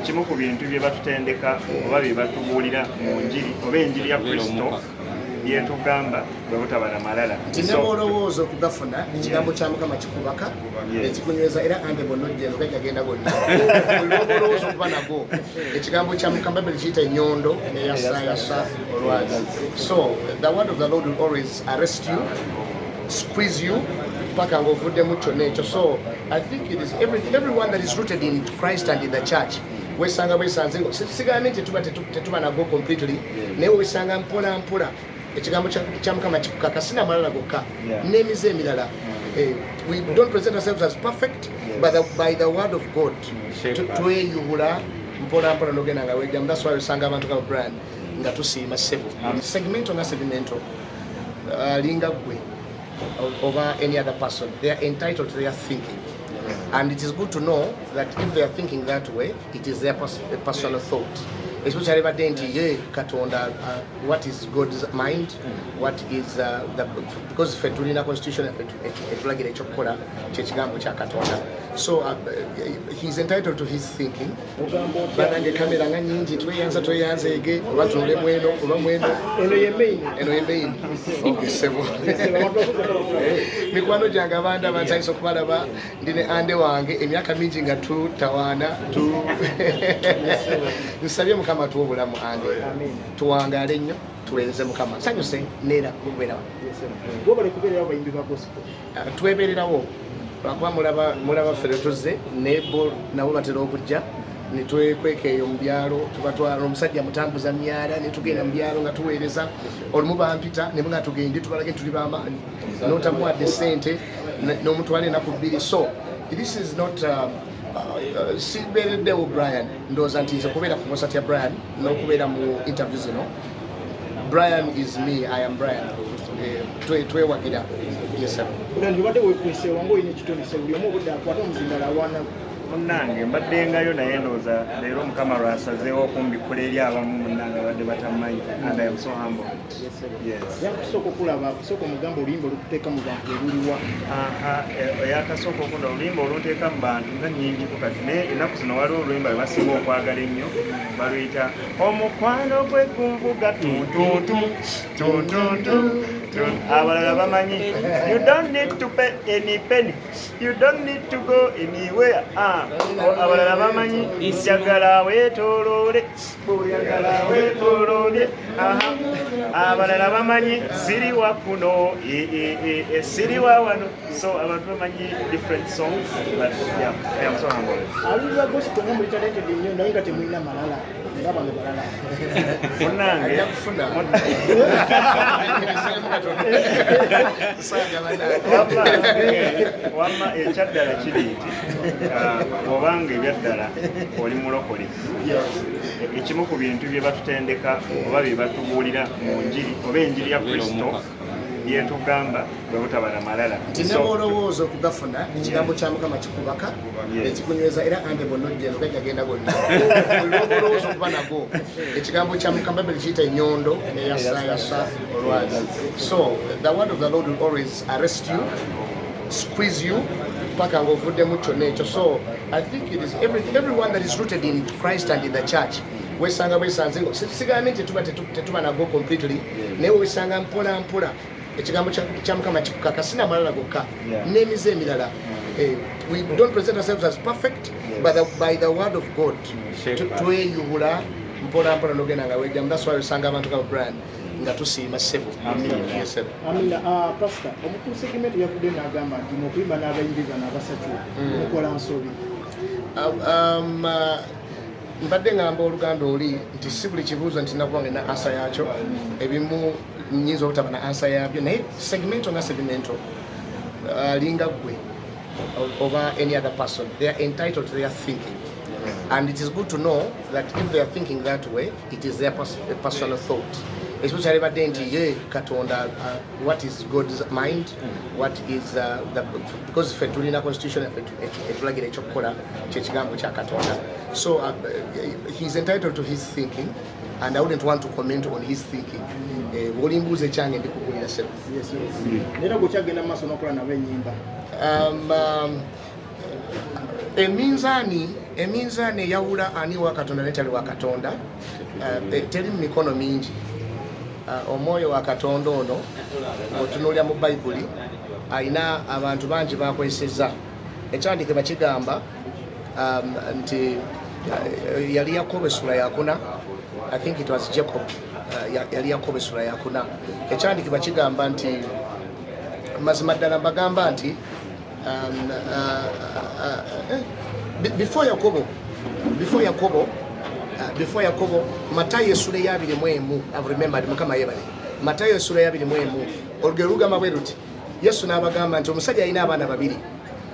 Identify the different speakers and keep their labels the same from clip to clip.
Speaker 1: ekimu ku bintu bye batutendeka oba bye batubuulira mu njiri oba enjiri ya Kristo byetugamba bwe butaba na malala
Speaker 2: nti ne bw'olowooza okugafuna ekigambo kya Mukama kikubaka ekikunyweza era ande bonnojjeno gajagenda gonna olwoba olowooza okuba nago ekigambo kya Mukama Bayibuli kiyita ennyondo eyasaayasa olwazi. So the word of the Lord will always arrest you, squeeze you paka ng'ovuddemu kyonna ekyo. So I think it is everyone that is rooted in Christ and in the church wesanga bwesanze sigambye nti tetuba nago completely naye wesanga mpola mpola ekigambo kya Mukama kikukaka sina malala gokka n'emize emirala. We don't present ourselves as perfect but by the word of God tweyubula mpola mpola n'ogenda nga wejjamu. That's why wesanga abantu ka brand nga tusiima ssebo segmento nga segmento linga gwe over any other person. They are entitled to their thinking. And it is good to know that if they are thinking that way, it is their personal thought. Especially about Katonda, what is God's mind, what is because Fetulina Constitution so he's entitled to his thinking. But the camera nyingi tweyanza ege batule mweno kuba mweno eno yemeini okay sebo mikwano janga banda bataiso kubalaba ndine ande wange emyaka mingi nga tutawana nsabye Mukama tuobulamu ande tuwangale nnyo tuwenze Mukama sanyuse neera kubeerawo
Speaker 3: gobale kubeerawo bayimbi ba gospel
Speaker 2: twebererawo lwakuba mulaba ffe tuzze nebo nabo batera okujja netwekweka eyo mu byalo tubatwala omusajja mutambuza myala netugenda mu byalo nga tuweereza olumu bampita ne nga tugende tubalage tuli b'amaanyi notamuwadde ssente n'omutwala enaku bbiri. So this is not sibeereddewo Brian ndowooza nti nze kubeera ku konsati ya Brian n'okubeera mu interview zino. Brian is me, I am Brian. Twewagira
Speaker 3: ndibadde wekwese wange oyina ekitondese buli omu obudde akwata omuzindala awaana
Speaker 1: munnange mbaddengayo naye ndowooza leero Mukama lwasazeewo okumbikula eri abamu munnange badde batamanyi and I am so humble.
Speaker 3: yakusooka okulaba kusooka omugamba oluyimba olukuteeka mu bantu eruliwa
Speaker 1: yakasooka okunda oluyimba oluteeka mu bantu nga nnyingiko kati naye ennaku zino waliwo oluyimba lwe basinga okwagala ennyo baluyita omukwano gwe gunvuga tuntuntu tuntuntu. Abalala bamanyi you don't need to pay any penny, you don't need to go anywhere. Abalala bamanyi njagala weetooloole oyagala weetooloole. Abalala bamanyi siriwa kuno siriwa wano. So abantu bamanyi different songs but yeah, I am so humble.
Speaker 3: aluza gospel nga muli talented nnyo naye nga temulina malala nga bano balala
Speaker 1: munnange wamma ekyaddala kiri nti obanga ebyaddala oli mulokole ekimu ku bintu bye batutendeka oba bye batubuulira mu njiri oba enjiri ya Kristo byetugamba bwe butaba na malala
Speaker 2: nti ne bw'olowooza okugafuna ekigambo kya Mukama kikubaka ekikunyweza era ande bonnojjeno gajagenda gonna olwoba olowooza okuba nago ekigambo kya Mukama Bayibuli kiyita ennyondo eyasaayasa olwazi. So the word of the Lord will always arrest you, squeeze you paka ng'ovuddemu kyonna ekyo. So I think it is everyone that is rooted in Christ and in the church wesanga bwesanze sigambye nti tetuba nago completely naye wesanga mpola mpola ekigambo kya Mukama kikukaka sina malala gokka n'emize emirala. We don't present ourselves as perfect but by the word of God tweyubula mpola mpola n'ogenda nga wejjamu. That's why wesanga abantu ka brand nga tusiima ssebo.
Speaker 3: amina pastor omukulu segimenti yavudde n'agamba nti mukuyimba n'abayimbi bano abasatu mukola nsobi.
Speaker 2: Mbadde ngamba oluganda oli nti si buli kibuuzo nti nakubange na ansa yakyo ebimu nyinza obutaba na ansa yabyo naye segmento nga segmento linga gwe over any other person. They are entitled to their thinking. And it is good to know that if they are thinking that way, it is their personal thought. Especially about Katonda, what is God's mind, what is because Fetulina Constitution so he's entitled to his thinking, and I wouldn't want to comment on his thinking. Eminzani eminzaani eyawula ani wa katonda netali wa katonda teri mu mikono mingi. Omwoyo wa katonda ono otunuulira mu bayibuli alina abantu bangi bakozesezza. Ekyandiike bakigamba nti yali Yakobo essula yakuna, I think it was Jacob, yali Yakobo essula yakuna. Ekyandiike bakigamba nti mazima ddala mbagamba nti before Yakobo Matayo essula ya 21, I've remembered Mukama yebale. Matayo essula ya 21 olugero lugamba bwe luti Yesu n'abagamba nti omusajja alina abaana babiri,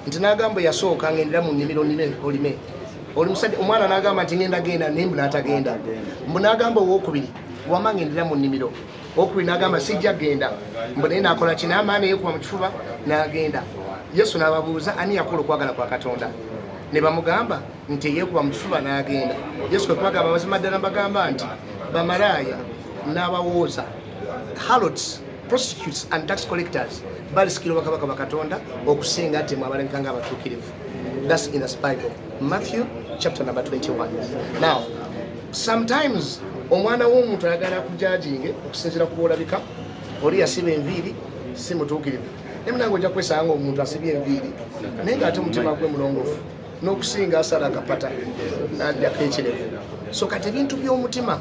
Speaker 2: nti n'agamba yasooka ngendera mu nnimiro olime. Oli musajja omwana n'agamba nti ngenda genda naye mbu n'atagenda. Mbu n'agamba owookubiri wama ngendera mu nnimiro, owookubiri n'agamba sijja genda. Mbu naye n'akola ki? N'amaana yeekuba mu kifuba n'agenda. Yesu n'ababuuza ani yakola okwagala kwa Katonda? Ne bamugamba nti yeekuba mu kifuba n'agenda. Yesu kwe kubagamba mazima ddala mbagamba nti bamalaaya n'abawooza, harlots, prostitutes and tax collectors balisikira bakabaka ba Katonda okusinga ate mwabalabika ng'abatuukirivu. That's in the Bible, Matthew chapter number 21. Now, sometimes omwana w'omuntu ayagala kujajinge okusinziira ku bwolabika, oli yasiba enviiri si mutuukirivu. Naye nange ojja kwesanga omuntu asibye enviiri naye ng'ate omutima gwe mulongoofu n'okusinga asala akapata n'addako ekirevu. So kati ebintu by'omutima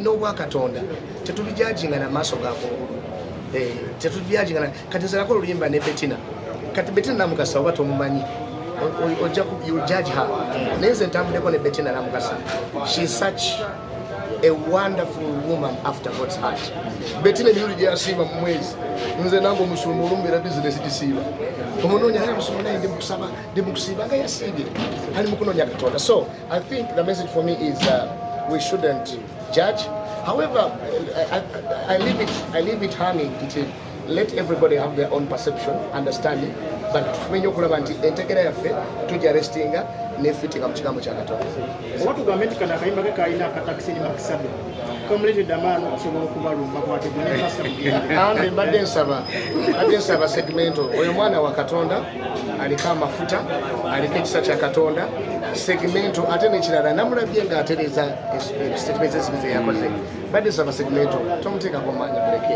Speaker 2: n'obwa Katonda tetubijajinga na maaso ga kungulu. Tetubijajinga kati nzalako oluyimba ne Bettina. Kati Bettina namukasa oba tomumanyi, ojja ku you judge her. Naye nze ntambuddeko ne Bettina namukasa. She is such a wonderful woman after God's heart. Bettina emirundi gye yasiiba mu mwezi, nze nange omusumba olumbeera bizinesi gisiiba. Omunoonya naye omusumba naye ndi mukusiiba nga yasiibye. Ali mu kunoonya Katonda. So I think the message for me is we shouldn't judge. However, I leave it hanging until let everybody have their own perception, understanding. But when you kulaba nti entegera yaffe tujja restinga nefitinga mu kigambo kya Katonda.
Speaker 3: Oba tugambe nti kana akayimba ke kalina akatakisini makisabe kamuleetedde amaani okusobola okubalumba kwatebwe ne pasta mugende.
Speaker 2: Ande mbadde nsaba segmento oyo mwana wa Katonda aliko amafuta, aliko ekisa kya Katonda. Segmento ate n'ekirala namulabye ng'atereza statement ezimize yakoze. Badde nsaba segmento tomuteekako maanyi muleke.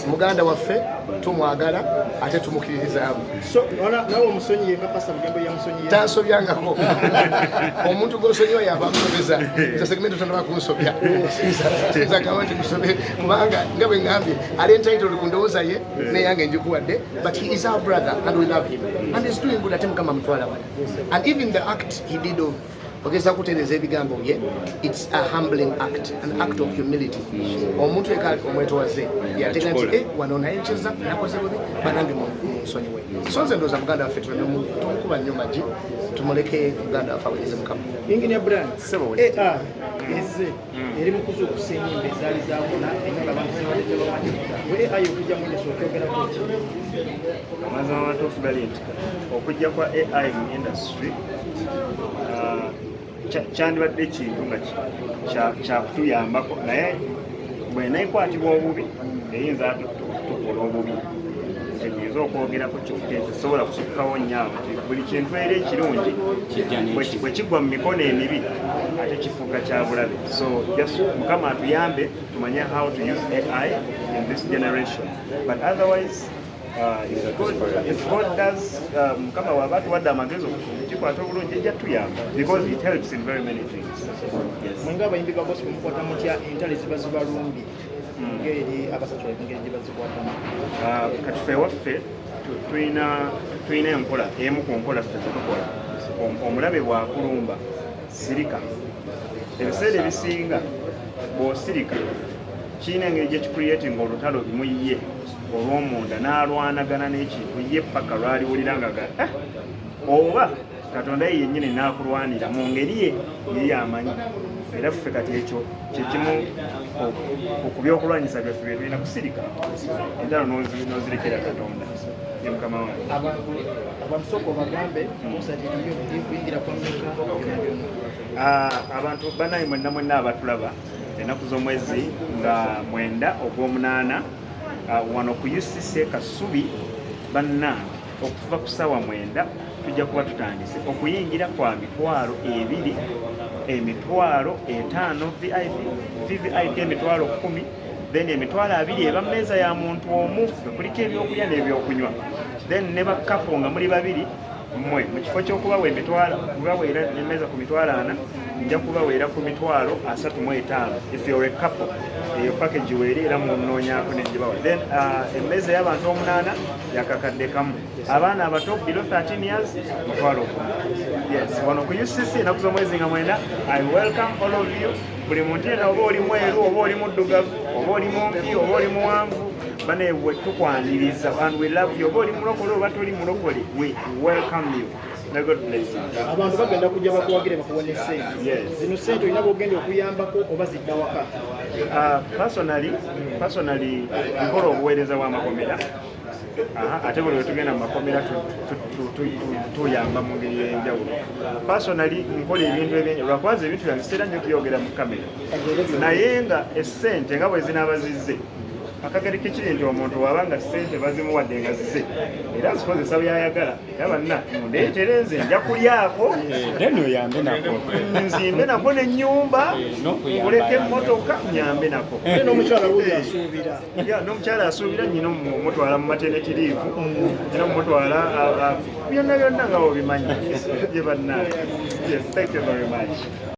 Speaker 2: Muganda waffe tumwagala ate tumukiririzaamu.
Speaker 3: So nawe omusonyiye nga pasta mugembe yamusonyiye.
Speaker 2: Tansobyangako. Omuntu gw'osonyiwa yaba amusobeza. Nze segmento tannaba kunsobya. Nza gamba nti musobe kubanga nga bwe ngambye ali entitled ku ndowooza ye neyange njikuwadde, but he is our brother and we love him and he's doing good ate Mukama mutwala wala. And even the act he did of ogeza kutereeza ebigambo bye, it's a humbling act, an act of humility. Omuntu eka omwetowaze yateega nti wano nayekyeza nakoze bubi banange musonyiwe. So nze ndowooza muganda waffe tumukuba nnyo magi tumuleke muganda waffe awulirize Mukama.
Speaker 3: Engineer Brian, eze eri mu kuzuukusa ennyimba ezaali zaakuna ennyimba abantu zibadde tebamanyi bwe AI okujja mu ndeso okyogerako ki?
Speaker 1: Amazima amatuufu gali nti okujja kwa AI mu industry kyandibadde ekintu nga kyakutuyambako, naye bwenaekwatibwa obubi eyinza tukola obubi. Tekiyinza okwogerako tesobola kusukkawo nnyo buli kintu era ekirungi bwe kiggwa mu mikono emibi ate kifuuka kya bulabe. So just Mukama atuyambe tumanye how to use AI in this generation, but otherwise if God does Mukama waba tuwadde amagezi okukikwata obulungi ejja tuyamba because it helps in very many things.
Speaker 3: Mwenga abayimbi ba gospel mukwata mutya entale ziba zibalumbi ngeri abasatula engeri gye bazikwatamu?
Speaker 1: Kati ffe ewaffe tulina enkola emu ku nkola ffe zetukola. Omulabe bwakulumba sirika. Ebiseera ebisinga bw'osirika kirina engeri gye kicreatinga olutalo mu ye olw'omunda n'alwanagana n'ekintu ye paka lwaliwulira nga oba Katonda ye yennyini n'akulwanira mu ngeri ye yamanyi. Era ffe kati ekyo kyekimu ku byokulwanyisa byaffe bye tulina kusirika entalo n'ozirekera Katonda ye Mukama wange.
Speaker 3: Abantu sooka obagambe musatiriyo ebingira kwa mmeka byonna.
Speaker 1: Abantu banaye mwenna abatulaba ennaku z'omwezi nga 9 ogw'omunaana wano ku UCC Kasubi banna okuva ku ssaawa 9 tujja kuba tutandise okuyingira kwa mitwalo 2, emitwalo 5 VVIP emitwalo 10, then emitwalo 2 eba mmeeza ya muntu omu kuliko ebyokulya n'ebyokunywa, then ne bakapo nga muli 2 mmwe mu kifo ky'okubawa emitwalo kubaweera emmeeza ku mitwalo 4 nja kubaweera ku mitwalo 35 if you're a couple eyo package weeri era munoonyaako negibawa, then emmeeza y'abantu 8 yakakadde kamu, abaana abato below 13 years mutwalo 10. Yes, wano ku UCC ennaku z'omwezi nga 9 I welcome all of you. Buli muntu yenna oba oli mweru oba oli muddugavu oba oli mumpi oba oli muwanvu bane we tukwaniriza and we love you. Oba oli mulokole oba toli mulokole, we welcome you. May God bless you.
Speaker 3: Abantu bagenda kujja bakuwagire bakuwane ssente.
Speaker 1: Yes.
Speaker 3: Zino ssente olina bwogenda okuyambako oba zidda waka?
Speaker 1: Personally nkola obuweereza bw'amakomera. Ate buli wetugenda mu makomera tuyamba mu ngeri y'enjawulo. Personally nkola ebintu ebingi lwakwaza ebintu byange sitera nnyo kuyogera mu kamera, naye nga essente nga bwe zinaaba zizze akageri kekiri nti omuntu waba nga ssente bazimuwadde nga zizze era azikozesa byayagala era banna mundeetere nze nja kulyako nzimbe nako n'ennyumba nguleko emmotoka nyambe nako.
Speaker 3: N'omukyala wuyo asuubira.
Speaker 1: N'omukyala asuubira nnyina omutwala mu maternity leave, nnyina omutwala byonna nga obimanyi gye bannange. Yes, thank you very much.